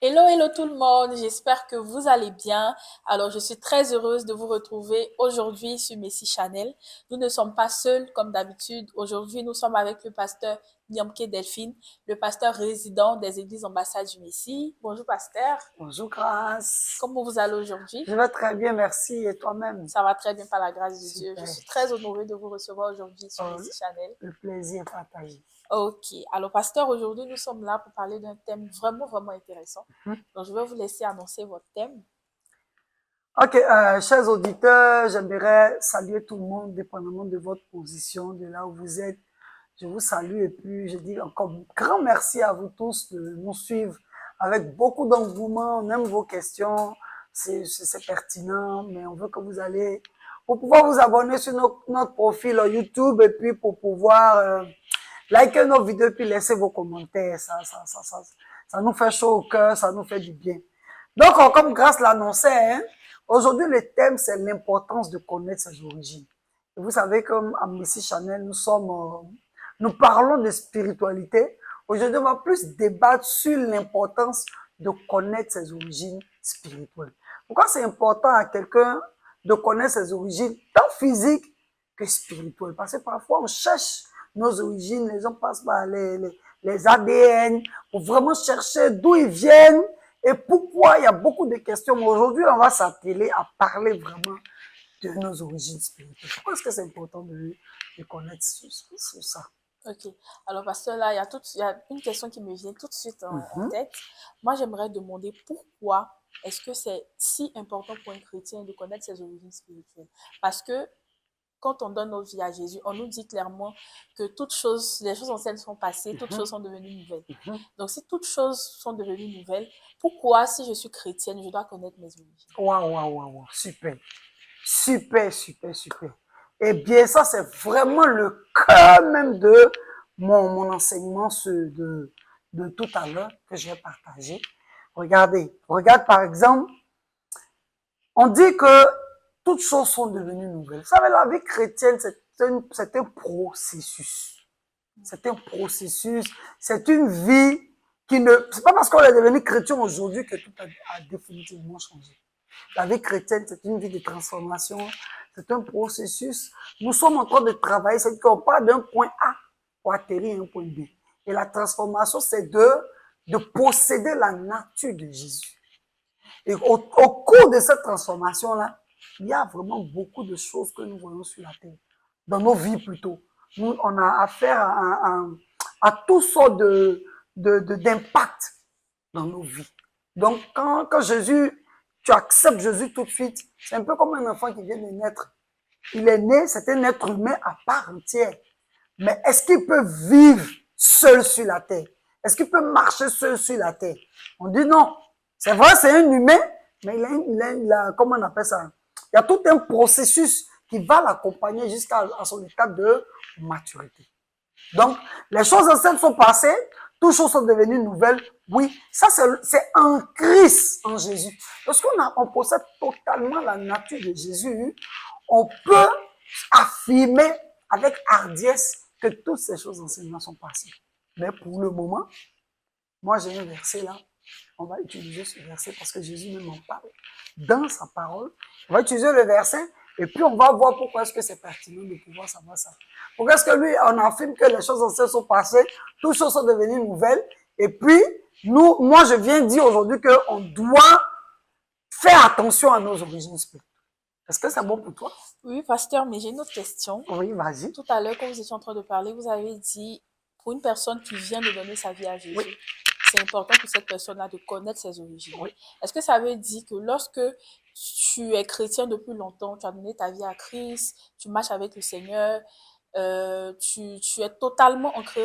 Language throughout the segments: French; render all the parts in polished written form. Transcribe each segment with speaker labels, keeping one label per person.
Speaker 1: Hello, hello tout le monde, j'espère que vous allez bien. Alors, je suis très heureuse de vous retrouver aujourd'hui sur Messi Channel. Nous ne sommes pas seuls comme d'habitude. Aujourd'hui, nous sommes avec le pasteur Nyamke Delphine, le pasteur résident des églises ambassades du Messie. Bonjour pasteur,
Speaker 2: Bonjour, grâce.
Speaker 1: comment vous allez aujourd'hui?
Speaker 2: Je vais très bien, merci. Et toi-même?
Speaker 1: Ça va très bien par la grâce de Dieu. Je
Speaker 2: Super.
Speaker 1: suis très honorée de vous recevoir aujourd'hui sur
Speaker 2: Oh,
Speaker 1: Messi Channel.
Speaker 2: le plaisir est partagé.
Speaker 1: Ok, alors pasteur, aujourd'hui nous sommes là pour parler d'un thème vraiment, vraiment intéressant.
Speaker 2: Mhm.
Speaker 1: Donc je vais vous laisser annoncer votre thème.
Speaker 2: Ok, chers auditeurs, j'aimerais saluer tout le monde, dépendamment de votre position, de là où vous êtes. Je vous salue et puis je dis encore grand merci à vous tous de nous suivre avec beaucoup d'engouement. On aime vos questions, c'est pertinent, mais on veut que vous allez, pour pouvoir vous abonner sur notre profil YouTube et puis pour pouvoir liker nos vidéos et puis laisser vos commentaires. Ça nous fait chaud au cœur, ça nous fait du bien. Donc, comme Grâce l'annonçait, hein, aujourd'hui, le thème, c'est l'importance de connaître ses origines. Et vous savez, comme à Messi Chanel, nous parlons de spiritualité. Aujourd'hui, on va plus débattre sur l'importance de connaître ses origines spirituelles. Pourquoi c'est important à quelqu'un de connaître ses origines, tant physiques que spirituelles? Parce que parfois, on cherche nos origines, les gens passent par les ADN pour vraiment chercher d'où ils viennent et pourquoi. Il y a beaucoup de questions. Mais aujourd'hui, on va s'atteler à parler vraiment de nos origines spirituelles. Pourquoi est-ce que c'est important de connaître sur ça?
Speaker 1: Ok. Alors, parce que là, il y a une question qui me vient tout de suite en tête. Moi, j'aimerais demander pourquoi est-ce que c'est si important pour un chrétien de connaître ses origines spirituelles? Parce que quand on donne notre vie à Jésus, on nous dit clairement que toutes choses, les choses anciennes sont passées, toutes choses sont devenues nouvelles. Donc, si toutes choses sont devenues nouvelles, pourquoi, si je suis chrétienne, je dois connaître mes origines?
Speaker 2: Waouh, waouh, waouh, wow. Super. Super, super, super. Eh bien, ça, c'est vraiment le cœur même de mon enseignement de tout à l'heure que je vais partager. Regardez, regarde par exemple, on dit que toutes choses sont devenues nouvelles. Vous savez, la vie chrétienne, c'est un processus. C'est un processus, c'est une vie qui ne... C'est pas parce qu'on est devenu chrétien aujourd'hui que tout a définitivement changé. La vie chrétienne, c'est une vie de transformation, c'est un processus. Nous sommes en train de travailler, c'est qu'on part d'un point A pour atterrir à un point B. Et la transformation, c'est de posséder la nature de Jésus. Et au cours de cette transformation-là, il y a vraiment beaucoup de choses que nous voyons sur la terre, dans nos vies plutôt. Nous, on a affaire à toutes sortes d'impacts dans nos vies. Donc, quand Jésus, tu acceptes Jésus tout de suite, c'est un peu comme un enfant qui vient de naître. Il est né, c'est un être humain à part entière. Mais est-ce qu'il peut vivre seul sur la terre? Est-ce qu'il peut marcher seul sur la terre? On dit non. C'est vrai, c'est un humain, mais comment on appelle ça? Il y a tout un processus qui va l'accompagner jusqu'à son étape de maturité. Donc, les choses anciennes sont passées, toutes choses sont devenues nouvelles. Oui, ça c'est en Christ, en Jésus. Lorsqu'on possède totalement la nature de Jésus, on peut affirmer avec hardiesse que toutes ces choses anciennes sont passées. Mais pour le moment, moi j'ai un verset là, on va utiliser ce verset parce que Jésus même en parle dans sa parole. On va utiliser le verset et puis on va voir pourquoi est-ce que c'est pertinent de pouvoir savoir ça. Pourquoi est-ce que lui, on affirme que les choses anciennes sont passées, toutes choses sont devenues nouvelles et puis moi je viens dire aujourd'hui qu'on doit faire attention à nos origines spirituelles. Est-ce que c'est bon pour toi?
Speaker 1: Oui, pasteur, mais j'ai une autre question.
Speaker 2: Oui, vas-y.
Speaker 1: Tout à l'heure, quand vous étiez en train de parler, vous avez dit, pour une personne qui vient de donner sa vie à Jésus,
Speaker 2: Oui.
Speaker 1: c'est important pour cette personne-là de connaître ses origines.
Speaker 2: Oui.
Speaker 1: Est-ce que ça veut dire que lorsque tu es chrétien depuis longtemps, tu as donné ta vie à Christ, tu marches avec le Seigneur, tu es totalement ancré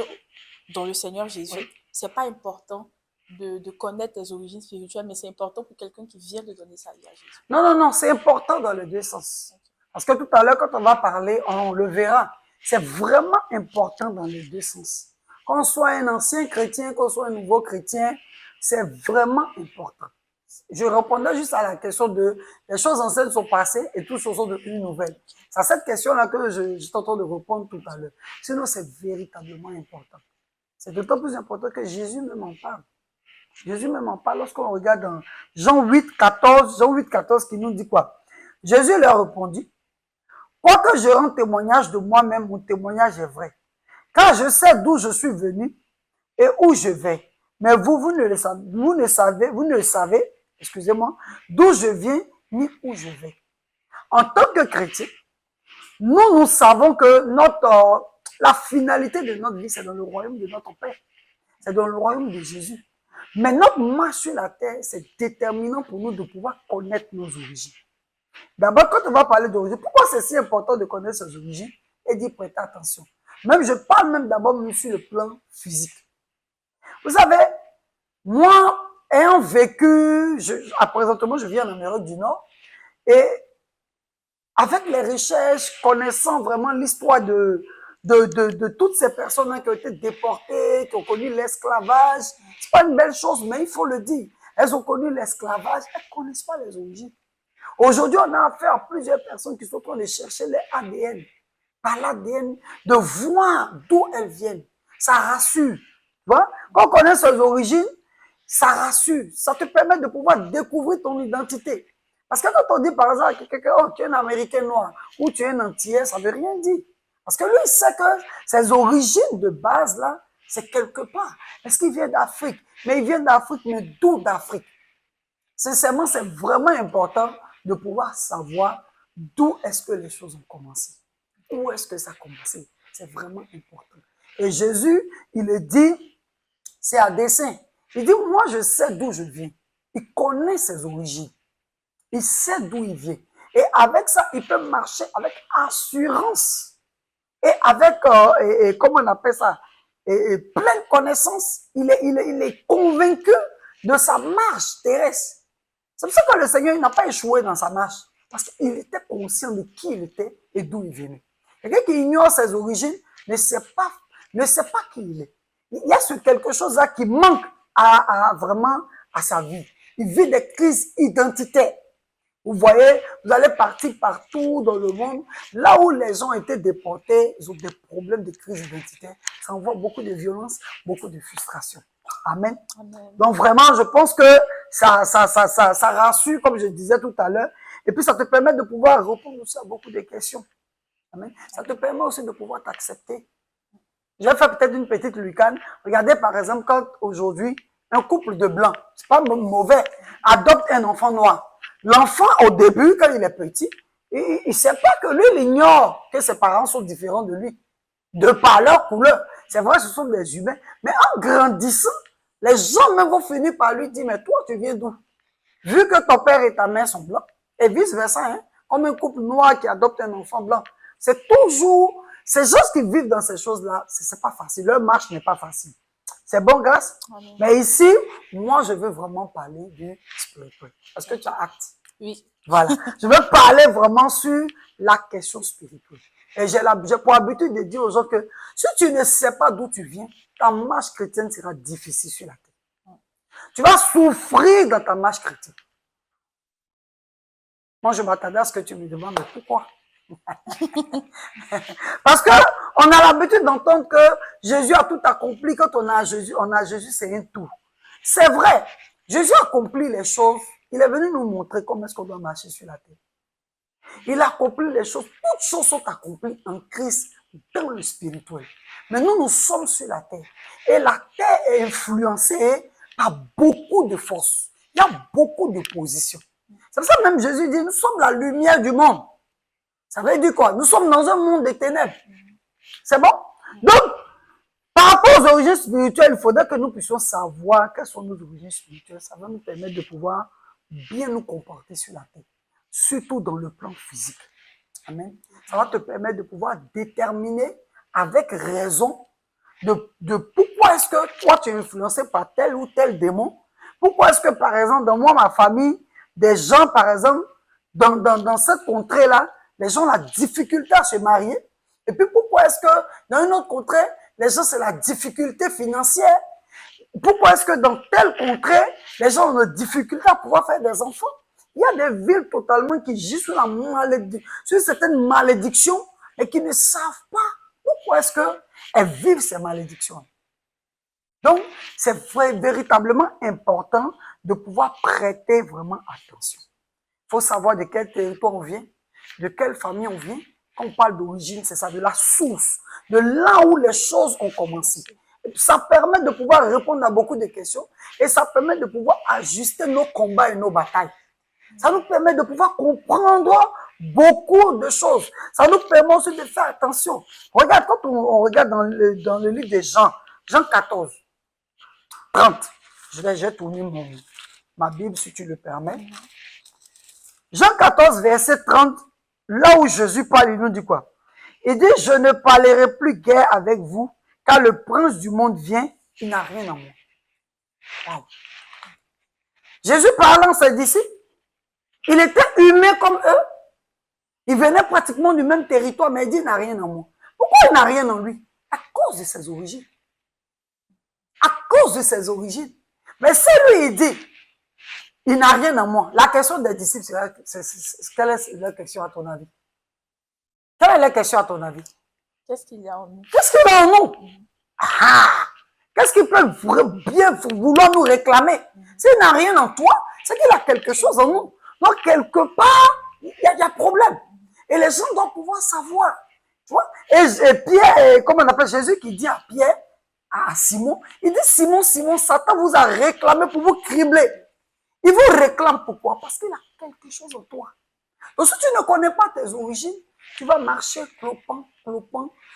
Speaker 1: dans le Seigneur Jésus,
Speaker 2: Oui.
Speaker 1: c'est pas important de connaître tes origines spirituelles, mais c'est important pour quelqu'un qui vient de donner sa vie à Jésus.
Speaker 2: Non, non, non, c'est important dans les deux sens. Parce que tout à l'heure, quand on va parler, on le verra. C'est vraiment important dans les deux sens. Qu'on soit un ancien chrétien, qu'on soit un nouveau chrétien, c'est vraiment important. Je répondais juste à la question de les choses anciennes sont passées et toutes choses sont devenues nouvelles. C'est à cette question-là que je suis en train de répondre tout à l'heure. Sinon, c'est véritablement important. C'est d'autant plus important que Jésus même en parle. Jésus même en parle lorsqu'on regarde dans Jean 8, 14 qui nous dit quoi? Jésus leur répondit, quoique je rende témoignage de moi-même, mon témoignage est vrai. Car je sais d'où je suis venu et où je vais. Mais vous ne le savez, excusez-moi, d'où je viens ni où je vais. En tant que chrétien, nous savons que la finalité de notre vie, c'est dans le royaume de notre Père. C'est dans le royaume de Jésus. Mais notre marche sur la terre, c'est déterminant pour nous de pouvoir connaître nos origines. D'abord, quand on va parler d'origine, pourquoi c'est si important de connaître ses origines et d'y prêter attention? Même, je parle même d'abord sur le plan physique. Vous savez, moi, ayant vécu, présentement, je vis en Amérique du Nord, et avec les recherches, connaissant vraiment l'histoire de toutes ces personnes qui ont été déportées, qui ont connu l'esclavage, c'est pas une belle chose, mais il faut le dire. Elles ont connu l'esclavage, elles ne connaissent pas les origines. Aujourd'hui, on a affaire à plusieurs personnes qui sont en train de chercher les ADN, par l'ADN, de voir d'où elles viennent. Ça rassure. Tu vois? Quand on connaît ses origines, ça rassure. Ça te permet de pouvoir découvrir ton identité. Parce que quand on dit par exemple à quelqu'un, oh, tu es un Américain noir, ou tu es un Antillais, ça ne veut rien dire. Parce que lui, il sait que ses origines de base, là, c'est quelque part. Est-ce qu'il vient d'Afrique? Mais il vient d'Afrique, mais d'où d'Afrique? Sincèrement, c'est vraiment important de pouvoir savoir d'où est-ce que les choses ont commencé. Où est-ce que ça a commencé? C'est vraiment important. Et Jésus, il le dit, c'est à dessein. Il dit, moi, je sais d'où je viens. Il connaît ses origines. Il sait d'où il vient. Et avec ça, il peut marcher avec assurance. Et avec, comment on appelle ça, pleine connaissance, il est convaincu de sa marche terrestre. C'est pour ça que le Seigneur n'a pas échoué dans sa marche. Parce qu'il était conscient de qui il était et d'où il venait. Quelqu'un qui ignore ses origines ne sait pas qui il est. Il y a quelque chose là qui manque vraiment à sa vie. Il vit des crises identitaires. Vous voyez, vous allez partir partout dans le monde, là où les gens ont été déportés, ils ont des problèmes de crise identitaire. Ça envoie beaucoup de violence, beaucoup de frustration. Amen. Amen. Donc vraiment, je pense que ça rassure, comme je disais tout à l'heure, et puis ça te permet de pouvoir répondre aussi à beaucoup de questions. Amen. Ça te permet aussi de pouvoir t'accepter. Je vais faire peut-être une petite lucane. Regardez par exemple, quand aujourd'hui, un couple de blancs, c'est pas mauvais, adopte un enfant noir. L'enfant, au début, quand il est petit, il ne sait pas que lui, il ignore que ses parents sont différents de lui, de par leur couleur. C'est vrai, ce sont des humains. Mais en grandissant, les gens même vont finir par lui dire, mais toi, tu viens d'où? Vu que ton père et ta mère sont blancs, et vice-versa, hein, comme un couple noir qui adopte un enfant blanc. C'est toujours, ces gens qui vivent dans ces choses-là, c'est pas facile. Leur marche n'est pas facile. C'est bon, grâce. Amen. Mais ici, moi, je veux vraiment parler du spirituel. Est-ce que tu as acte?
Speaker 1: Oui.
Speaker 2: Voilà. Je veux parler vraiment sur la question spirituelle. Et j'ai pour habitude de dire aux gens que si tu ne sais pas d'où tu viens, ta marche chrétienne sera difficile sur la terre. Tu vas souffrir dans ta marche chrétienne. Moi, je m'attendais à ce que tu me demandes, mais pourquoi? Parce que on a l'habitude d'entendre que Jésus a tout accompli. Quand on a Jésus, c'est un tout. C'est vrai. Jésus a accompli les choses. Il est venu nous montrer comment est-ce qu'on doit marcher sur la terre. Il a accompli les choses. Toutes choses sont accomplies en Christ dans le spirituel. Mais nous sommes sur la terre. Et la terre est influencée par beaucoup de forces. Il y a beaucoup d'opposition. C'est pour ça que même Jésus dit, nous sommes la lumière du monde. Ça veut dire quoi? Nous sommes dans un monde des ténèbres. C'est bon? Donc, par rapport aux origines spirituelles, il faudrait que nous puissions savoir quelles sont nos origines spirituelles. Ça va nous permettre de pouvoir bien nous comporter sur la terre. Surtout dans le plan physique. Amen. Ça va te permettre de pouvoir déterminer avec raison de pourquoi est-ce que toi tu es influencé par tel ou tel démon. Pourquoi est-ce que, par exemple, dans moi, ma famille, des gens, par exemple, dans cette contrée-là, les gens ont la difficulté à se marier. Et puis pourquoi est-ce que dans une autre contrée, les gens, c'est la difficulté financière? Pourquoi est-ce que dans telle contrée, les gens ont la difficulté à pouvoir faire des enfants? Il y a des villes totalement qui gissent sur certaines malédictions et qui ne savent pas pourquoi est-ce qu'elles vivent ces malédictions. Donc, c'est véritablement important de pouvoir prêter vraiment attention. Il faut savoir de quel territoire on vient, de quelle famille on vient. Quand on parle d'origine, c'est ça, de la source, de là où les choses ont commencé. Ça permet de pouvoir répondre à beaucoup de questions et ça permet de pouvoir ajuster nos combats et nos batailles. Ça nous permet de pouvoir comprendre beaucoup de choses. Ça nous permet aussi de faire attention. Regarde, quand on regarde dans le livre de Jean, Jean 14, 30. Je vais tourner ma Bible si tu le permets. Jean 14, verset 30, là où Jésus parle, il nous dit quoi? Il dit, je ne parlerai plus guère avec vous, car le prince du monde vient, il n'a rien en moi. Wow. Jésus parlant à ses disciples, il était humain comme eux. Il venait pratiquement du même territoire, mais il dit, il n'a rien en moi. Pourquoi il n'a rien en lui? À cause de ses origines. À cause de ses origines. Mais si lui, il dit, il n'a rien en moi. La question des disciples, quelle est la question à ton avis? Quelle est la question à ton avis?
Speaker 1: Qu'est-ce qu'il y a en nous?
Speaker 2: Qu'est-ce qu'il y a en nous? Ah! Qu'est-ce qu'il peut bien vouloir nous réclamer? S'il n'a rien en toi, c'est qu'il a quelque chose en nous. Donc, quelque part, il y a problème. Et les gens doivent pouvoir savoir. Tu vois? Et Pierre, comment on appelle Jésus qui dit à Pierre, à Simon, il dit, Simon, Satan vous a réclamé pour vous cribler. Il vous réclame pourquoi? Parce qu'il a quelque chose en toi. Donc, si tu ne connais pas tes origines, tu vas marcher clopant,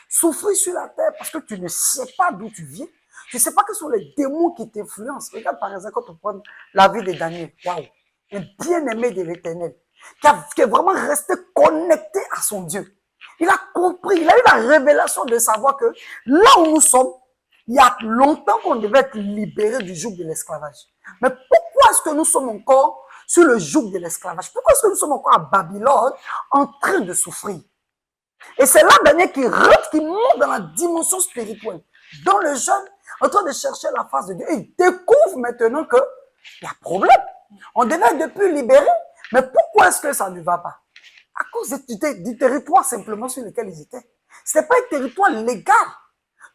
Speaker 2: souffrir sur la terre parce que tu ne sais pas d'où tu viens. Tu ne sais pas quels sont les démons qui t'influencent. Regarde par exemple quand on prend la vie de Daniel. Waouh! Un bien-aimé de l'Éternel qui est vraiment resté connecté à son Dieu. Il a compris, il a eu la révélation de savoir que là où nous sommes, il y a longtemps qu'on devait être libéré du joug de l'esclavage. Mais pourquoi est-ce que nous sommes encore sur le joug de l'esclavage? Pourquoi est-ce que nous sommes encore à Babylone en train de souffrir? Et c'est là, Daniel, qui rentre, qui monte dans la dimension spirituelle. Dans le jeune, en train de chercher la face de Dieu. Et il découvre maintenant qu'il y a problème. On devait être depuis libéré. Mais pourquoi est-ce que ça ne va pas? À cause du territoire simplement sur lequel ils étaient. Ce n'est pas un territoire légal.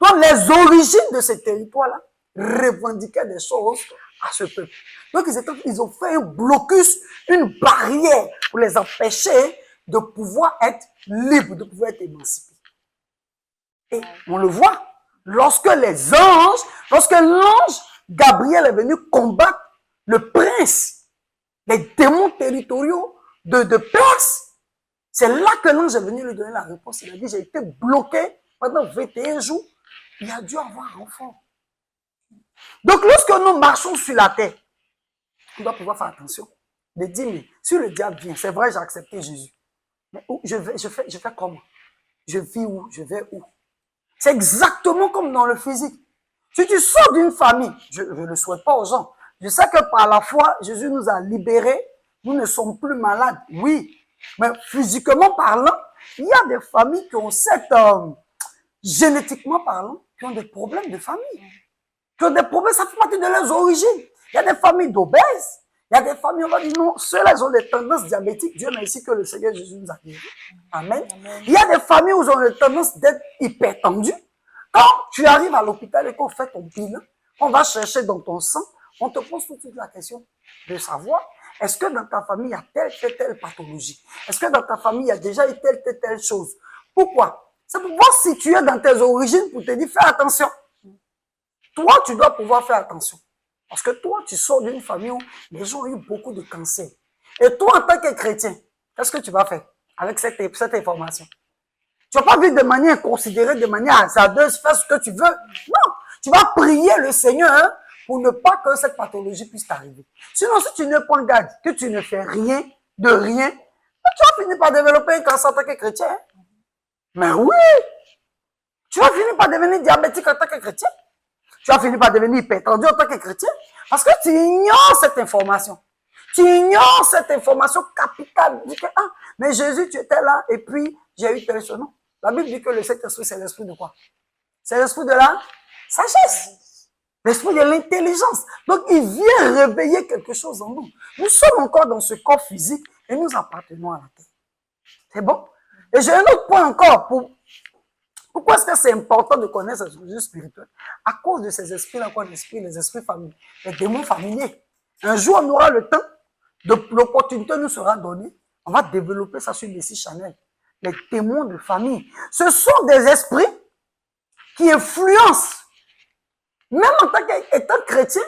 Speaker 2: Donc les origines de ce territoire-là revendiquaient des choses à ce peuple. Donc ils ont fait un blocus, une barrière pour les empêcher de pouvoir être libres, de pouvoir être émancipés. Et on le voit, lorsque l'ange Gabriel est venu combattre le prince, les démons territoriaux de Perse, c'est là que l'ange est venu lui donner la réponse. Il a dit, j'ai été bloqué pendant 21 jours. Il a dû avoir un enfant. Donc, lorsque nous marchons sur la terre, on doit pouvoir faire attention. De dire, mais si le diable vient, c'est vrai, j'ai accepté Jésus. Mais où je fais comment? Je vis où? Je vais où? C'est exactement comme dans le physique. Si tu sors d'une famille, je ne le souhaite pas aux gens. Je sais que par la foi, Jésus nous a libérés. Nous ne sommes plus malades. Oui. Mais physiquement parlant, il y a des familles qui ont génétiquement parlant, qui ont des problèmes de famille. Qui ont des problèmes, ça fait partie de leurs origines. Il y a des familles d'obèses. Il y a des familles, on va dire non, ceux-là, ils ont des tendances diabétiques. Dieu merci que le Seigneur Jésus nous a guéris. Amen. Il y a des familles où ils ont des tendances d'être hypertendus. Quand tu arrives à l'hôpital et qu'on fait ton bilan, on va chercher dans ton sang, on te pose tout de suite la question de savoir, est-ce que dans ta famille, il y a telle pathologie? Est-ce que dans ta famille, il y a déjà eu telle chose? Pourquoi? C'est pour pouvoir situer dans tes origines pour te dire, fais attention. Toi, tu dois pouvoir faire attention. Parce que toi, tu sors d'une famille où les gens ont eu beaucoup de cancer. Et toi, en tant que chrétien, qu'est-ce que tu vas faire avec cette information? Tu ne vas pas vivre de manière inconsidérée, de manière hasardeuse, faire ce que tu veux. Non, tu vas prier le Seigneur pour ne pas que cette pathologie puisse t'arriver. Sinon, si tu ne prends garde, que tu ne fais rien, tu vas finir par développer un cancer en tant que chrétien. Mais oui, tu vas finir par devenir diabétique en tant que chrétien. Tu vas finir par devenir hypertendu en tant que chrétien. Parce que tu ignores cette information. Tu ignores cette information capitale. Tu dis que, mais Jésus, tu étais là et puis j'ai eu tel nom. La Bible dit que le Saint-Esprit, c'est l'esprit de quoi? C'est l'esprit de la sagesse. L'esprit de l'intelligence. Donc, il vient réveiller quelque chose en nous. Nous sommes encore dans ce corps physique et nous appartenons à la terre. C'est bon? Et j'ai un autre point encore Pourquoi est-ce que c'est important de connaître ces origines spirituelles? À cause de ces esprits-là, les esprits familiers, les démons familiers. Un jour, on aura le temps, l'opportunité nous sera donnée, on va développer ça sur les 6 channels. Les démons de famille. Ce sont des esprits qui influencent. Même en tant qu'étant chrétien,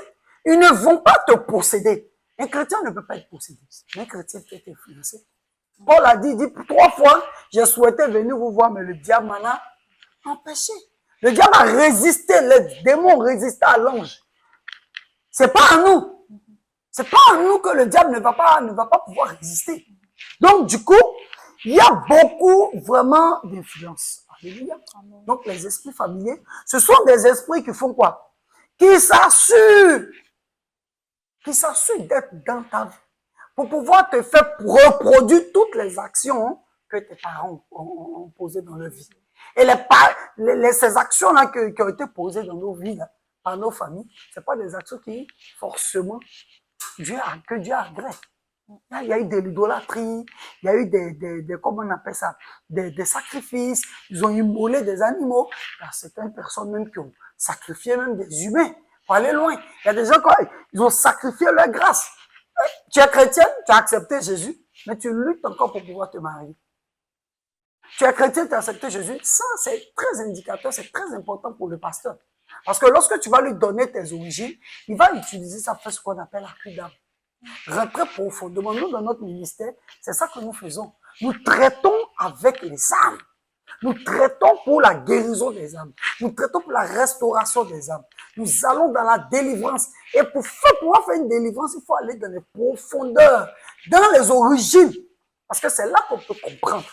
Speaker 2: ils ne vont pas te posséder. Un chrétien ne peut pas être possédé. Un chrétien peut être influencé. Paul a dit 3 fois, j'ai souhaité venir vous voir, mais le diable m'en a empêché. Le diable a résisté, les démons ont résisté à l'ange. C'est pas à nous. C'est pas à nous que le diable ne va pas pouvoir résister. Donc, du coup, il y a beaucoup vraiment d'influence. Alléluia. Donc, les esprits familiers, ce sont des esprits qui font quoi? Qui s'assurent d'être dans ta vie pour pouvoir te faire reproduire toutes les actions que tes parents ont posées dans leur vie. Et ces actions-là qui ont été posées dans nos vies, là, par nos familles, c'est pas des actions qui, forcément, que Dieu agrée. Il y a eu de l'idolâtrie, il y a eu comment on appelle ça, des sacrifices, ils ont immolé des animaux. Il y a certaines personnes même qui ont sacrifié même des humains pour aller loin. Il y a des gens qui ils ont sacrifié leur grâce. Tu es chrétienne, tu as accepté Jésus, mais tu luttes encore pour pouvoir te marier. Tu es chrétien, tu as accepté Jésus, ça c'est très indicateur, c'est très important pour le pasteur. Parce que lorsque tu vas lui donner tes origines, il va utiliser ça pour ce qu'on appelle la cure d'âme. Rentrer profondément. Nous, dans notre ministère, c'est ça que nous faisons. Nous traitons avec les âmes. Nous traitons pour la guérison des âmes. Nous traitons pour la restauration des âmes. Nous allons dans la délivrance. Et pour pouvoir faire une délivrance, il faut aller dans les profondeurs, dans les origines. Parce que c'est là qu'on peut comprendre.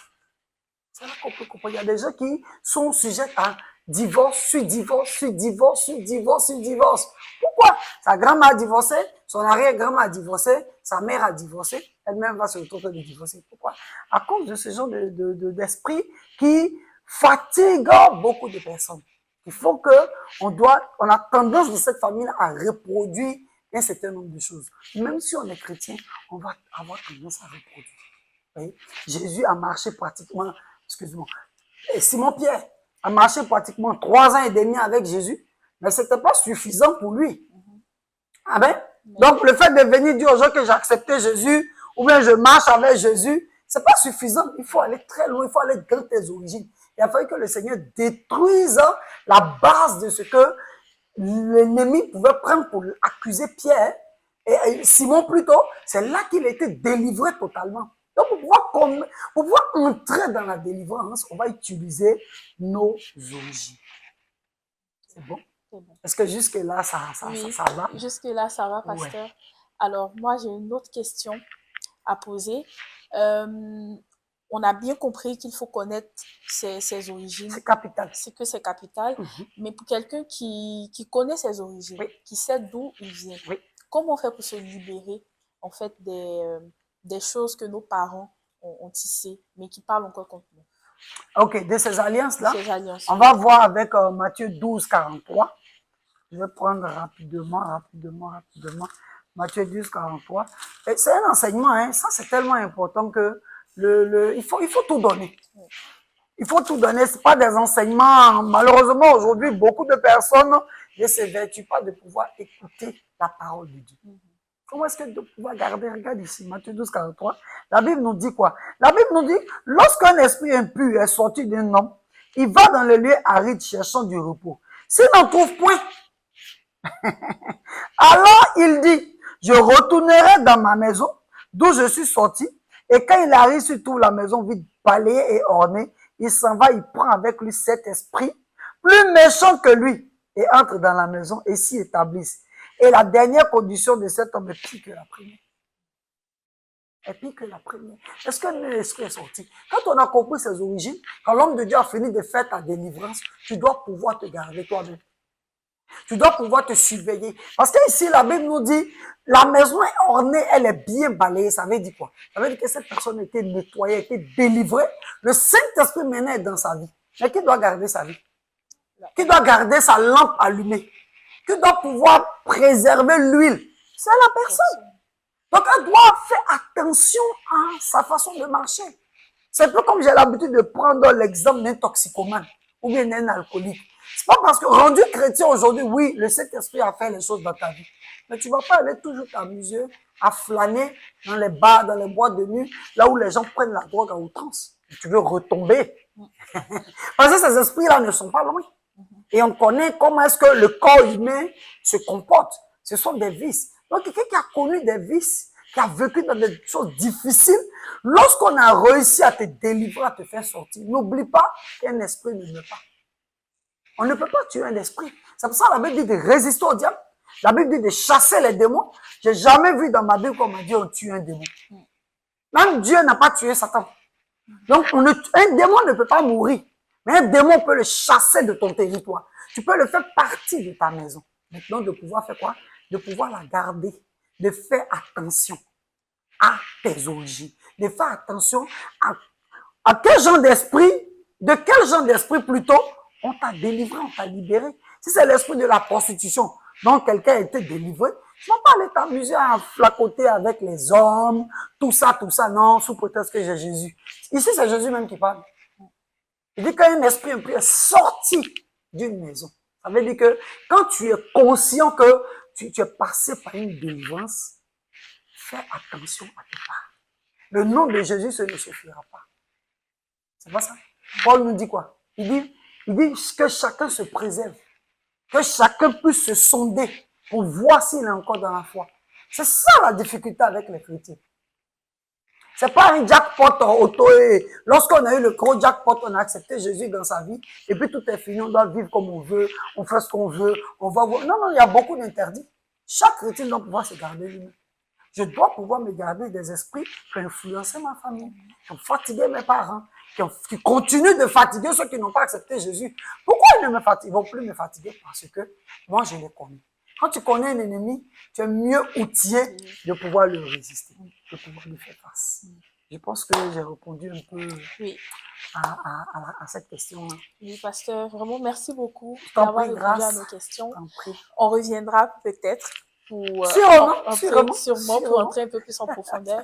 Speaker 2: C'est là qu'on peut comprendre. Il y a des gens qui sont sujets à divorce, sur divorce, sur divorce, sur divorce, sur divorce. Pourquoi? Sa grand-mère a divorcé, son arrière-grand-mère a divorcé, sa mère a divorcé, elle-même va se retrouver de divorcer. Pourquoi? À cause de ce genre d'esprit qui fatigue beaucoup de personnes. Il faut que on a tendance dans cette famille à reproduire un certain nombre de choses. Même si on est chrétien, on va avoir tendance à reproduire. Vous voyez? Jésus a marché pratiquement, excuse-moi, Simon-Pierre a marché pratiquement 3 ans et demi avec Jésus, mais ce n'était pas suffisant pour lui. Ah ben? Donc, le fait de venir dire aux gens que j'ai accepté Jésus, ou bien je marche avec Jésus, c'est pas suffisant. Il faut aller très loin, il faut aller dans tes origines. Il a fallu que le Seigneur détruise la base de ce que l'ennemi pouvait prendre pour accuser Pierre, et Simon plutôt, c'est là qu'il était délivré totalement. Donc, pour pouvoir entrer dans la délivrance, on va utiliser nos origines. C'est bon? Est-ce que jusque-là, ça va?
Speaker 1: Jusque-là, ça va, pasteur. Ouais. Alors, moi, j'ai une autre question à poser. On a bien compris qu'il faut connaître ses origines.
Speaker 2: C'est capital.
Speaker 1: C'est que c'est capital. Mais pour quelqu'un qui connaît ses origines, qui sait d'où il vient, comment on fait pour se libérer, en fait, des choses que nos parents ont tissées, mais qui parlent encore contre nous?
Speaker 2: Ok, de ces alliances-là, on va voir avec Matthieu 12, 43. Je vais prendre rapidement. Matthieu 12, 43. C'est un enseignement, hein. Ça c'est tellement important que il faut tout donner. Il faut tout donner. C'est pas des enseignements. Malheureusement, aujourd'hui, beaucoup de personnes ne s'évertuent pas de pouvoir écouter la parole de Dieu. Comment est-ce que de pouvoir garder? Regarde ici, Matthieu 12, 43. La Bible nous dit quoi? La Bible nous dit, lorsqu'un esprit impur est sorti d'un homme, il va dans le lieu aride cherchant du repos. S'il n'en trouve point, alors il dit, je retournerai dans ma maison d'où je suis sorti, et quand il arrive sur toute la maison vide, balayée et ornée, il s'en va, il prend avec lui cet esprit plus méchant que lui et entre dans la maison et s'y établisse. Et la dernière condition de cet homme est pire que la première. Est pire que la première. Est-ce que l'esprit est sorti? Quand on a compris ses origines, quand l'homme de Dieu a fini de faire ta délivrance, tu dois pouvoir te garder toi-même. Tu dois pouvoir te surveiller. Parce que ici, la Bible nous dit, la maison est ornée, elle est bien balayée. Ça veut dire quoi? Ça veut dire que cette personne était nettoyée, était délivrée. Le Saint-Esprit maintenant est dans sa vie. Mais qui doit garder sa vie? Qui doit garder sa lampe allumée? Qui doit pouvoir préserver l'huile? C'est la personne. Donc, elle doit faire attention à sa façon de marcher. C'est un peu comme j'ai l'habitude de prendre l'exemple d'un toxicomane. ou bien un alcoolique. C'est pas parce que rendu chrétien aujourd'hui, oui, le Saint-Esprit a fait les choses dans ta vie. Mais tu vas pas aller toujours t'amuser à flâner dans les bars, dans les boîtes de nuit, là où les gens prennent la drogue à outrance. Tu veux retomber. Parce que ces esprits-là ne sont pas loin. Et on connaît comment est-ce que le corps humain se comporte. Ce sont des vices. Donc, quelqu'un qui a connu des vices, qui a vécu dans des choses difficiles, lorsqu'on a réussi à te délivrer, à te faire sortir, n'oublie pas qu'un esprit ne meurt pas. On ne peut pas tuer un esprit. C'est pour ça que la Bible dit de résister au diable. La Bible dit de chasser les démons. J'ai jamais vu dans ma Bible qu'on m'a dit on tue un démon. Même Dieu n'a pas tué Satan. Donc, un démon ne peut pas mourir. Mais un démon peut le chasser de ton territoire. Tu peux le faire partie de ta maison. Maintenant, de pouvoir faire quoi? De pouvoir la garder. De faire attention à tes origines. De faire attention à quel genre d'esprit, de quel genre d'esprit plutôt, on t'a délivré, on t'a libéré. Si c'est l'esprit de la prostitution, dont quelqu'un a été délivré, tu vas pas aller t'amuser à flacoter avec les hommes, tout ça, non, sous prétexte que j'ai Jésus. Ici, c'est Jésus même qui parle. Il dit qu'un esprit impur est sorti d'une maison. Ça veut dire que quand tu es conscient que tu es passé par une délivrance, fais attention à tes pas. Le nom de Jésus, ce ne suffira pas. C'est pas ça? Paul nous dit quoi? Il dit que chacun se préserve, que chacun puisse se sonder pour voir s'il est encore dans la foi. C'est ça la difficulté avec les chrétiens. C'est pas un jackpot auto. Lorsqu'on a eu le gros jackpot, on a accepté Jésus dans sa vie. Et puis tout est fini, on doit vivre comme on veut, on fait ce qu'on veut, on va voir. Non, il y a beaucoup d'interdits. Chaque chrétien doit pouvoir se garder lui-même. Je dois pouvoir me garder des esprits qui ont influencé ma famille, qui ont fatigué mes parents, qui continuent de fatiguer ceux qui n'ont pas accepté Jésus. Pourquoi ils ne me fatiguent, vont plus me fatiguer? Parce que moi, je les connais. Quand tu connais un ennemi, tu es mieux outillé de pouvoir le résister, de pouvoir lui faire face. Je pense que j'ai répondu un peu à cette question-là.
Speaker 1: Oui, pasteur, vraiment, merci beaucoup d'avoir répondu à nos questions. On reviendra peut-être pour entrer un peu plus en profondeur.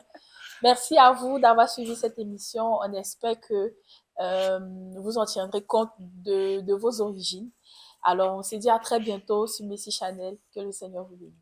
Speaker 1: Merci à vous d'avoir suivi cette émission. On espère que vous en tiendrez compte de vos origines. Alors, on se dit à très bientôt sur Messie Channel. Que le Seigneur vous bénisse.